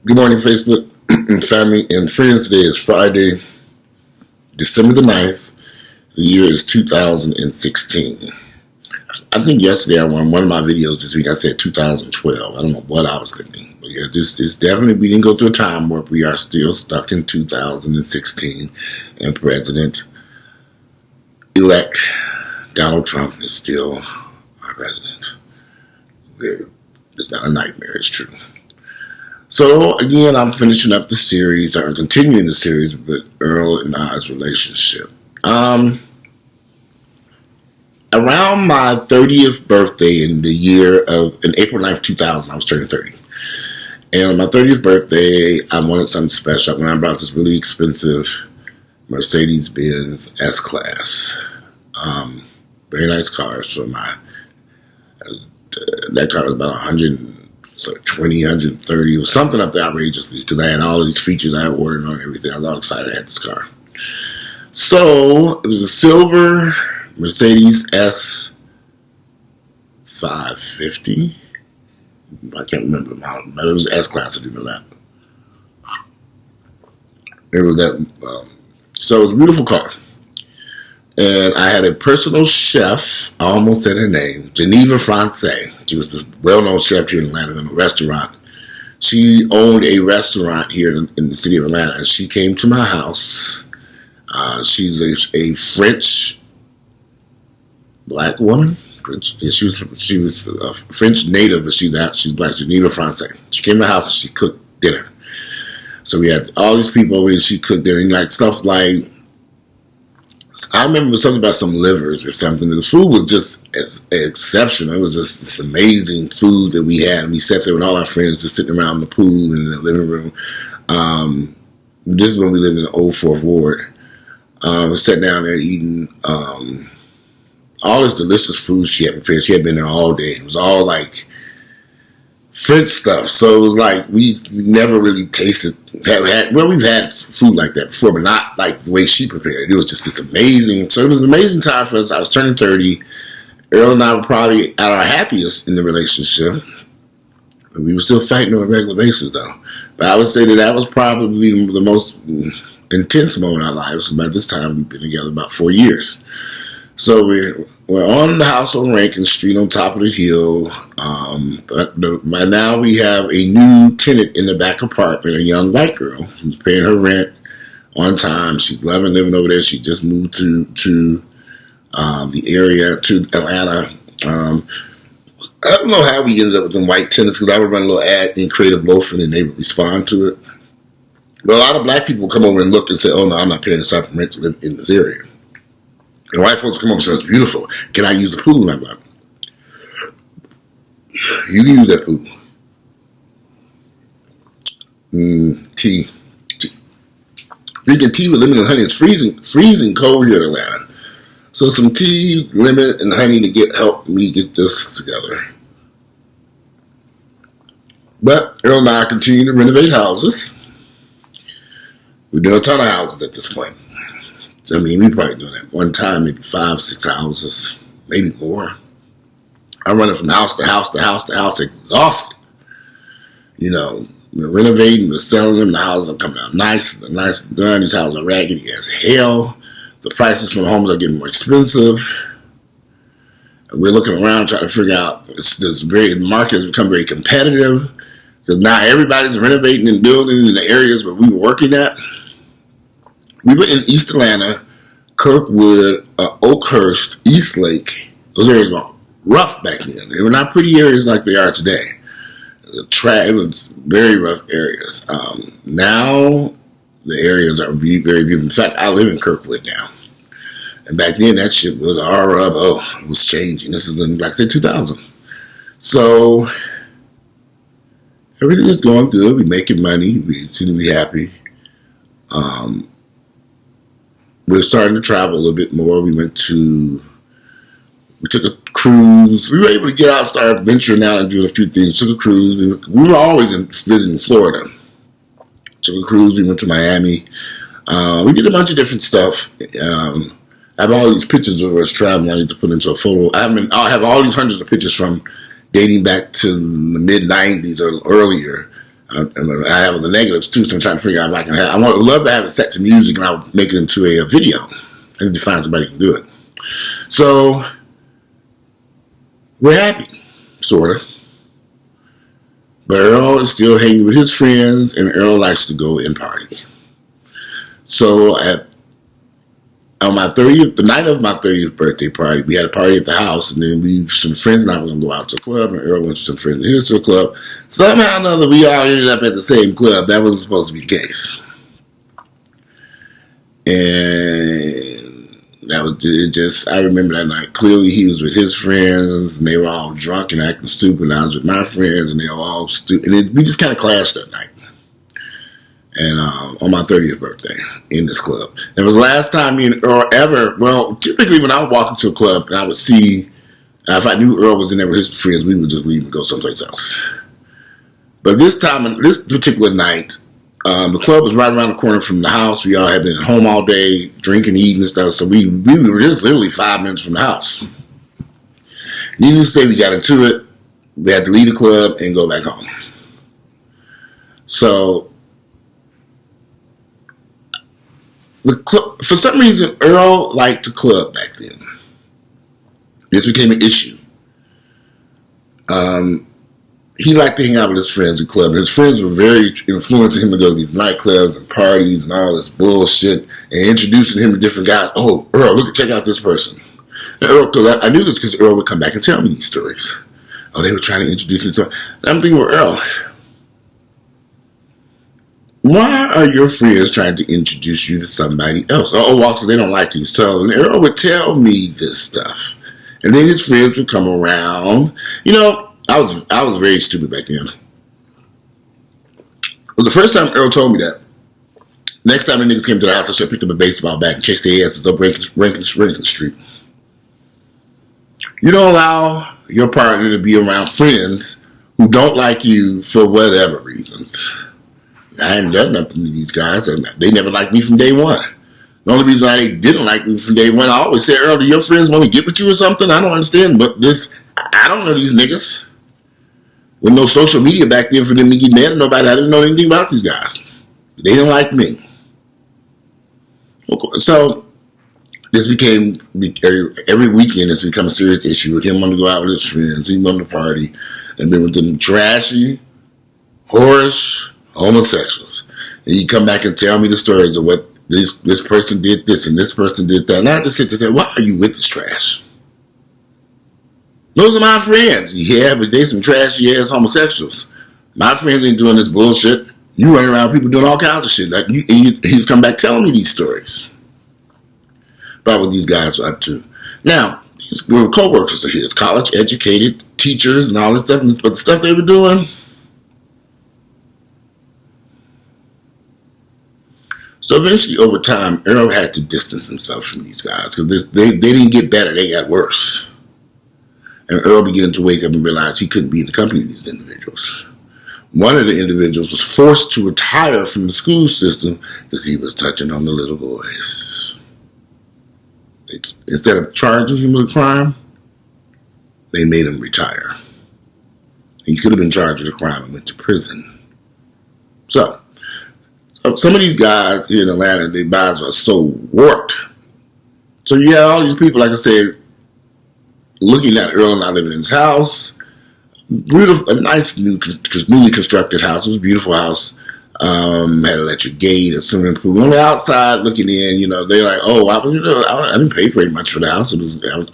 Good morning, Facebook family and friends. Today is Friday, December the 9th. The year is 2016. I think yesterday I won one of my videos this week. I said 2012. I don't know what I was thinking. But yeah, this is definitely, we didn't go through a time warp. We are still stuck in 2016. And President-elect Donald Trump is still our president. It's not a nightmare, it's true. So, again, I'm finishing up the series, or continuing the series with Earl and I's relationship. Around my 30th birthday in April 9th, 2000, I was turning 30. And on my 30th birthday, I wanted something special. When I brought this really expensive Mercedes-Benz S-Class. Very nice car. So that car was about 130, it was something up there outrageously because I had all these features I had ordered on everything. I was all excited I had this car. So it was a silver Mercedes S 550. I can't remember the model, but it was S class. I do know that. It was that. So it was a beautiful car. And I had a personal chef, I almost said her name, Geneva Francais. She was this well-known chef here in Atlanta in a restaurant. She owned a restaurant here in the city of Atlanta, and she came to my house. She's a French black woman. She was a French native, but she's black. Geneva Francais. She came to the house and she cooked dinner. So we had all these people over here. She cooked dinner, and like stuff like, I remember something about some livers or something. The food was just exceptional. It was just this amazing food that we had. We sat there with all our friends just sitting around the pool in the living room. This is when we lived in the old Fourth Ward. We sat down there eating all this delicious food she had prepared. She had been there all day. It was all like French stuff. So it was like we never really tasted. We've had food like that before, but not like the way she prepared. It was just this amazing. So it was an amazing time for us. I was turning 30. Earl and I were probably at our happiest in the relationship. We were still fighting on a regular basis, though. But I would say that was probably the most intense moment in our lives. By this time, we've been together about 4 years. So we're on the house on Rankin Street on top of the hill. But by now we have a new tenant in the back apartment, a young white girl who's paying her rent on time. She's loving living over there. She just moved to the area, to Atlanta. I don't know how we ended up with them white tenants because I would run a little ad in Creative Loafing and they would respond to it. But a lot of black people come over and look and say, oh no, I'm not paying this type of rent to live in this area. And white folks come up and say, it's beautiful. Can I use the pool? And I'm like, you can use that pool. Tea. Drinking tea with lemon and honey. It's freezing cold here in Atlanta. So some tea, lemon, and honey to help me get this together. But Earl and I continue to renovate houses. We're doing a ton of houses at this point. So, I mean, we probably doing that one time, maybe 5, 6 houses, maybe more. I'm running from house to house to house to house, exhausted. You know, we're renovating, we're selling them. The houses are coming out nice done. These houses are raggedy as hell. The prices from the homes are getting more expensive. And we're looking around trying to figure out, the market has become very competitive because now everybody's renovating and building in the areas where we were working at. We were in East Atlanta, Kirkwood, Oakhurst, Eastlake. Those areas were rough back then. They were not pretty areas like they are today. It was very rough areas. Now, the areas are very beautiful. In fact, I live in Kirkwood now. And back then, that shit was it was changing. This is in, like I said, 2000. So, everything is going good. We're making money. We seem to be happy. We're starting to travel a little bit more. We took a cruise. We were able to get out and start venturing out and doing a few things. Took a cruise. We were always visiting Florida. Took a cruise. We went to Miami. We did a bunch of different stuff. I have all these pictures of us traveling. I need to put into a photo. I'll have all these hundreds of pictures from dating back to the mid-90s or earlier. I have the negatives too, so I'm trying to figure out if I can have. I would love to have it set to music, and I would make it into a video. I need to find somebody who can do it. So we're happy, sort of. But Earl is still hanging with his friends, and Earl likes to go and party. So on my 30th, the night of my 30th birthday party, we had a party at the house, and then some friends and I were going to go out to a club, and Earl went with some friends of his to a club. Somehow or another, we all ended up at the same club. That wasn't supposed to be the case. And that was just, I remember that night. Clearly, he was with his friends, and they were all drunk and acting stupid. I was with my friends, and they were all stupid. And we just kind of clashed that night. And on my 30th birthday in this club. It was the last time me and Earl ever, well, typically when I would walk into a club and I would see, if I knew Earl was in there with his friends, we would just leave and go someplace else. But this time, this particular night, the club was right around the corner from the house. We all had been at home all day, drinking, eating and stuff. So we were just literally 5 minutes from the house. Needless to say, we got into it. We had to leave the club and go back home. So, for some reason, Earl liked the club back then. This became an issue. He liked to hang out with his friends in clubs. His friends were very influencing him to go to these nightclubs and parties and all this bullshit and introducing him to different guys. Oh, Earl, check out this person. And Earl, because I knew this because Earl would come back and tell me these stories. Oh, they were trying to introduce me to him. And I'm thinking, well, Earl, why are your friends trying to introduce you to somebody else? Oh, Walter, they don't like you. So Earl would tell me this stuff. And then his friends would come around. You know, I was very stupid back then. Well, the first time Earl told me that, next time the niggas came to the house, I should have picked up a baseball bat and chased their asses up Rankin Street. You don't allow your partner to be around friends who don't like you for whatever reasons. I hadn't done nothing to these guys, and they never liked me from day one. The only reason why they didn't like me from day one, I always said, Earl, do your friends want to get with you or something? I don't understand, but I don't know these niggas. With no social media back then for them to get mad at nobody, I didn't know anything about these guys. They didn't like me. So, this became, every weekend it's become a serious issue with him wanting to go out with his friends, he wanted to party, and then with them trashy, whorish homosexuals. And he'd come back and tell me the stories of what this person did this and this person did that. And I had to sit there and say, why are you with this trash? Those are my friends. Yeah, but they some trashy ass homosexuals. My friends ain't doing this bullshit. You run around people doing all kinds of shit. Like he's come back telling me these stories about what these guys are up to. Now, these were co-workers of his, college educated teachers and all this stuff. But the stuff they were doing. So eventually, over time, Earl had to distance himself from these guys because they didn't get better; they got worse. And Earl began to wake up and realize he couldn't be in the company of these individuals. One of the individuals was forced to retire from the school system because he was touching on the little boys. Instead of charging him with a crime, they made him retire. He could have been charged with a crime and went to prison. So, some of these guys here in Atlanta, their minds are so warped. So you have all these people, like I said, looking at Earl and I living in his house. Beautiful, a nice newly constructed house. It was a beautiful house. Had an electric gate, a swimming pool. On the outside looking in, you know, they're like, oh, I didn't pay very much for the house. I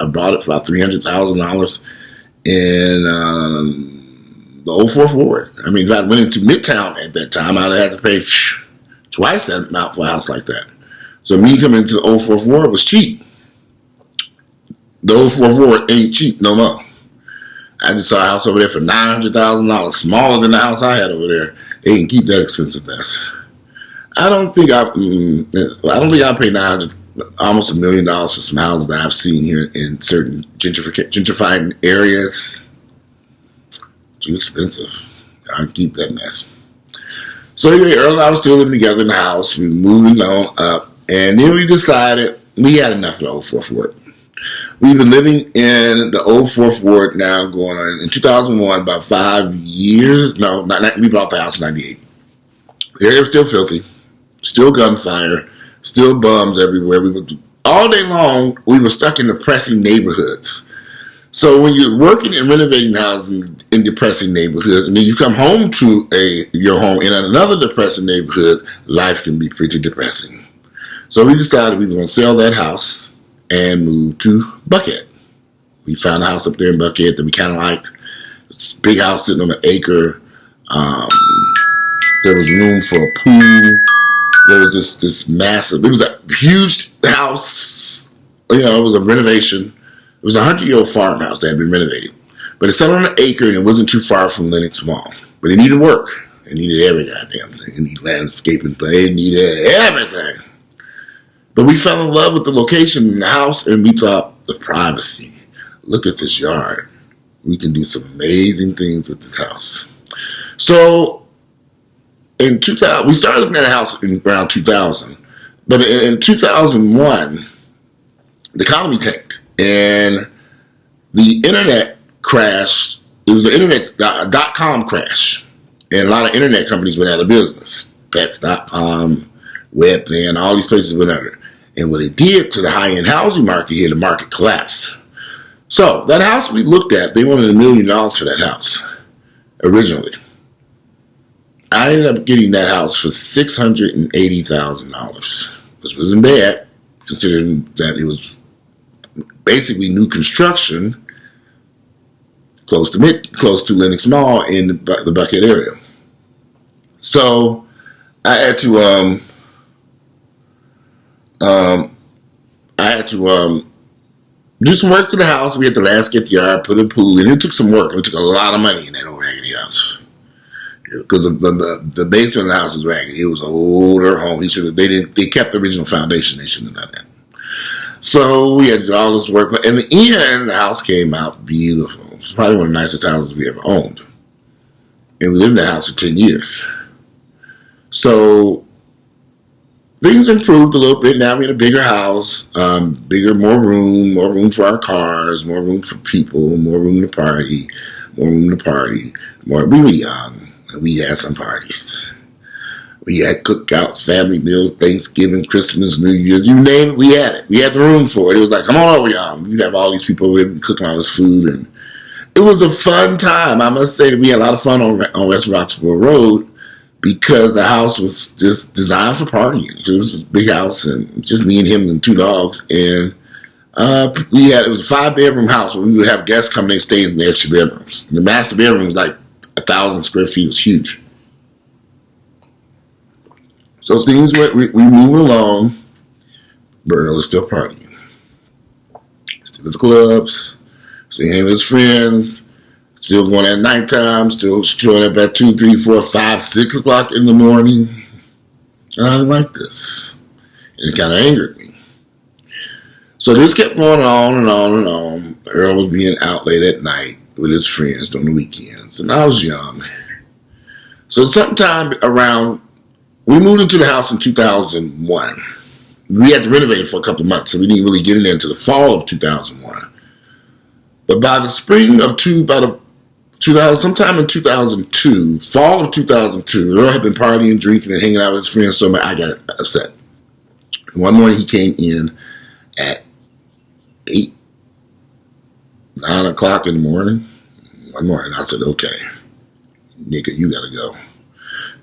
bought it for about $300,000 in the old Fourth Ward. I mean, if I went into Midtown at that time, I'd have had to pay twice that amount for a house like that. So me coming into the old Fourth Ward was cheap. The old Fourth Ward ain't cheap no more. I just saw a house over there for $900,000, smaller than the house I had over there. They didn't keep that expensive mess. I don't think I paid almost $1 million for some houses that I've seen here in certain gentrifying areas. Too expensive. I can keep that mess. So anyway, Earl and I were still living together in the house. We were moving on up. And then we decided we had enough of the old Fourth Ward. We've been living in the old Fourth Ward now going on in 2001, about 5 years. No, we bought the house in 98. The area was still filthy, still gunfire, still bums everywhere. All day long, we were stuck in depressing neighborhoods. So when you're working and renovating housing in depressing neighborhoods, and then you come home to your home in another depressing neighborhood, life can be pretty depressing. So we decided we were going to sell that house and move to Buckhead. We found a house up there in Buckhead that we kind of liked. It's a big house sitting on an acre. There was room for a pool. There was this massive, it was a huge house. It was a renovation. It was a 100-year-old farmhouse that had been renovated. But it sat on an acre and it wasn't too far from Lenox Mall. But it needed work. It needed every goddamn thing. It needed landscaping play. It needed everything. But we fell in love with the location in the house and we thought, the privacy. Look at this yard. We can do some amazing things with this house. So in 2000, we started looking at a house in around 2000. But in 2001, the economy tanked. And the internet crashed. It was an internet .com crash. And a lot of internet companies went out of business. Pets.com, Webplan, all these places went under. And what it did to the high-end housing market here, the market collapsed. So that house we looked at, they wanted $1 million for that house originally. I ended up getting that house for $680,000, which wasn't bad, considering that it was basically new construction close to Lenox Mall in the Buckhead area. So I had to do some work to the house. We had to landscape the yard, put a pool in. It took some work. It took a lot of money in that old raggedy house. Because the basement of the house was raggedy. It was an older home. They kept the original foundation. They shouldn't have done that. So we had to do all this work. But in the end, the house came out beautiful. It was probably one of the nicest houses we ever owned. And we lived in that house for 10 years. So things improved a little bit. Now we're in a bigger house, more room for our cars, more room for people, more room to party. We were young, and we had some parties. We had cookouts, family meals, Thanksgiving, Christmas, New Year's, you name it, we had it. We had the room for it. It was like, come on over, y'all. We'd have all these people over there cooking all this food, and it was a fun time. I must say that we had a lot of fun on West Roxborough Road because the house was just designed for partying. It was this big house, and just me and him and 2 dogs, and it was a 5-bedroom house where we would have guests come and stay in the extra bedrooms. And the master bedroom was like 1,000 square feet. It was huge. So things went, we moved along, but Earl is still partying. Still at the clubs, still hanging with his friends, still going at nighttime, still showing up at 2, 3, 4, 5, 6 o'clock in the morning. And I didn't like this. And it kind of angered me. So this kept going on and on and on. Earl was being out late at night with his friends during the weekends. And I was young. So sometime around, we moved into the house in 2001. We had to renovate it for a couple of months, so we didn't really get in there until the fall of 2001. But by the spring of sometime in 2002, fall of 2002, Earl had been partying, drinking, and hanging out with his friends so much I got upset. And one morning he came in at 9 o'clock in the morning. One morning I said, okay, nigga, you gotta go.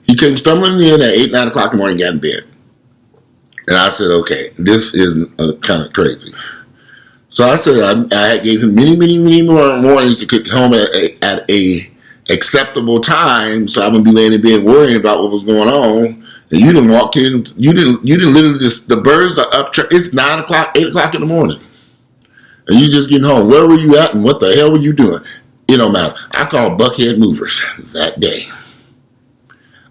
He came stumbling in at 8, 9 o'clock in the morning, got in bed. And I said, okay, this is kind of crazy. So I said, I gave him many more mornings to get home at a acceptable time, so I wouldn't be laying in bed worrying about what was going on. And you didn't walk in, you didn't literally just, the birds are up, it's 9 o'clock, 8 o'clock in the morning. And you just getting home. Where were you at and what the hell were you doing? It don't matter. I called Buckhead Movers that day.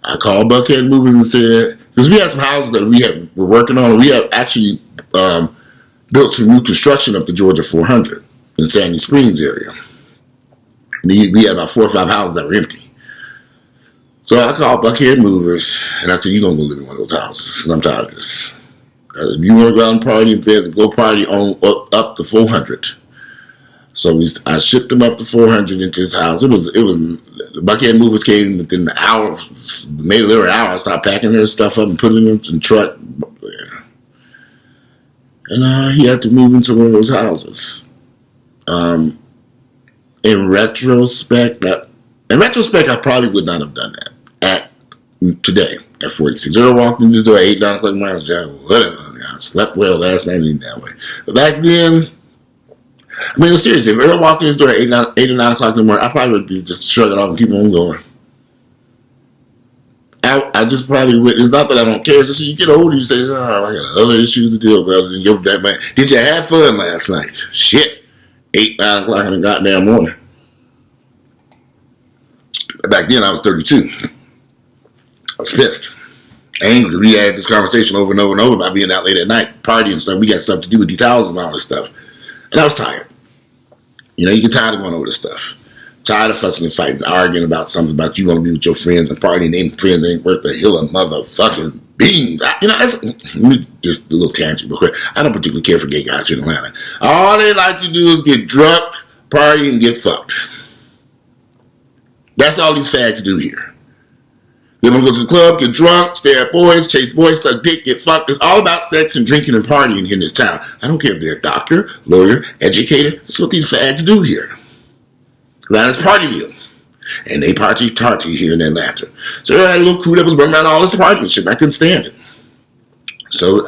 I called Buckhead Movers and said, because we had some houses that we were working on, and we had actually built some new construction up the Georgia 400 in the Sandy Springs area. We had about 4 or 5 houses that were empty. So I called Buckhead Movers, and I said, you're going to go live in one of those houses, because I'm tired of this. If you want to go out and party, then go party on up to 400. So I shipped him up to 400 into his house. It was the Buckhead movers came within the hour, maybe a little hour. I started packing their stuff up and putting it in the truck. And he had to move into one of those houses. In retrospect, I probably would not have done that today at 46. Earl walked in the door at 8, 9 o'clock in the morning. Whatever. I slept well last night and that way. But back then, I mean, seriously, if Earl walked in his door at 8 or 9 o'clock in the morning, I probably would be just shrugging off and keep on going. I just probably would. It's not that I don't care. It's just you get older, you say, oh, I got other issues to deal with. Than your that man. Did you have fun last night? Shit. 8, 9 o'clock in the goddamn morning. Back then, I was 32. I was pissed. Angry. We had this conversation over and over and over about being out late at night, partying and stuff. We got stuff to do with these houses and all this stuff. And I was tired. You get tired of going over this stuff. Tired of fussing and fighting, arguing about something about you want to be with your friends and partying. Them friends ain't worth the hill of motherfucking beans. That's just a little tangent real quick. I don't particularly care for gay guys here in Atlanta. All they like to do is get drunk, party, and get fucked. That's all these fags do here. They want to go to the club, get drunk, stare at boys, chase boys, suck dick, get fucked. It's all about sex and drinking and partying in this town. I don't care if they're a doctor, lawyer, educator. That's what these fags do here. Atlanta's partyville. And they party here in Atlanta. So I had a little crew that was running around all this partying shit. I couldn't stand it. So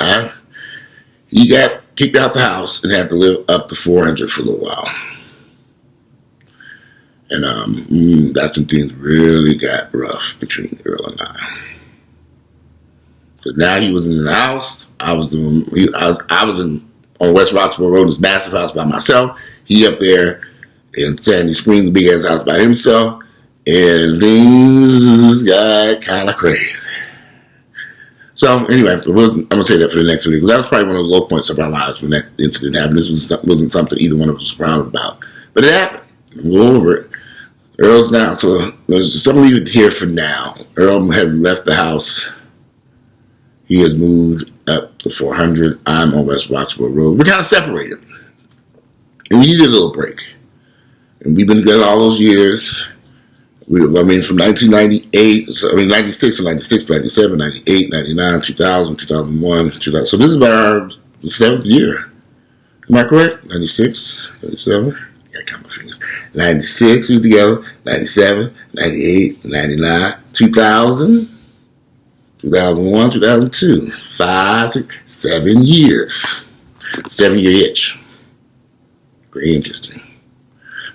he got kicked out the house and had to live up to 400 for a little while. And that's when things really got rough between Earl and I. Because now he was in the house. I was on West Roxborough Road, this massive house by myself. He up there in Sandy Springs, big ass house by himself. And things got kind of crazy. So anyway, I'm going to say that for the next video. That was probably one of the low points of our lives when that incident happened. This wasn't something either one of us was proud about. But it happened. We'll go over it. Earl's now, so let's just leave it here for now. Earl had left the house. He has moved up to 400. I'm on West Roxborough Road. We're kind of separated. And we needed a little break. And we've been together all those years. From 1998, 96 to 96, 97, 98, 99, 2000, 2001, 2000. So this is about our 7th year. Am I correct? 96, 97? I count my fingers. 96, we were together. 97, 98, 99, 2000, 2001, 2002. 5, 6, 7 years. 7-year itch. Very interesting.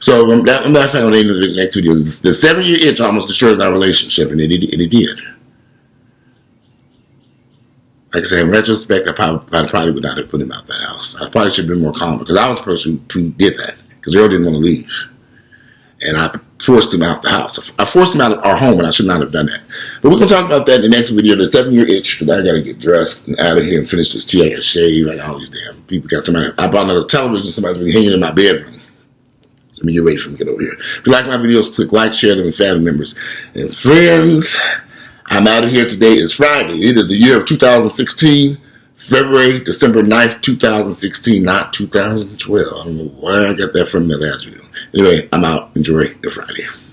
So I'm not saying on the end of the next video. The 7-year itch almost destroyed our relationship, and it did. Like I said, in retrospect, I probably would not have put him out that house. I probably should have been more calm because I was the person who did that. Because Earl didn't want to leave. And I forced him out the house. I forced him out of our home, and I should not have done that. But we're going to talk about that in the next video, the 7-year itch, because I got to get dressed and out of here and finish this tea. I got to shave. I got all these damn people. I bought another television. Somebody's been hanging in my bedroom. Let me get ready for me to get over here. If you like my videos, click like, share them with family members and friends. I'm out of here. Today is Friday. It is the year of 2016. December 9th, 2016, not 2012. I don't know why I got that from the last video. Anyway, I'm out. Enjoy the Friday.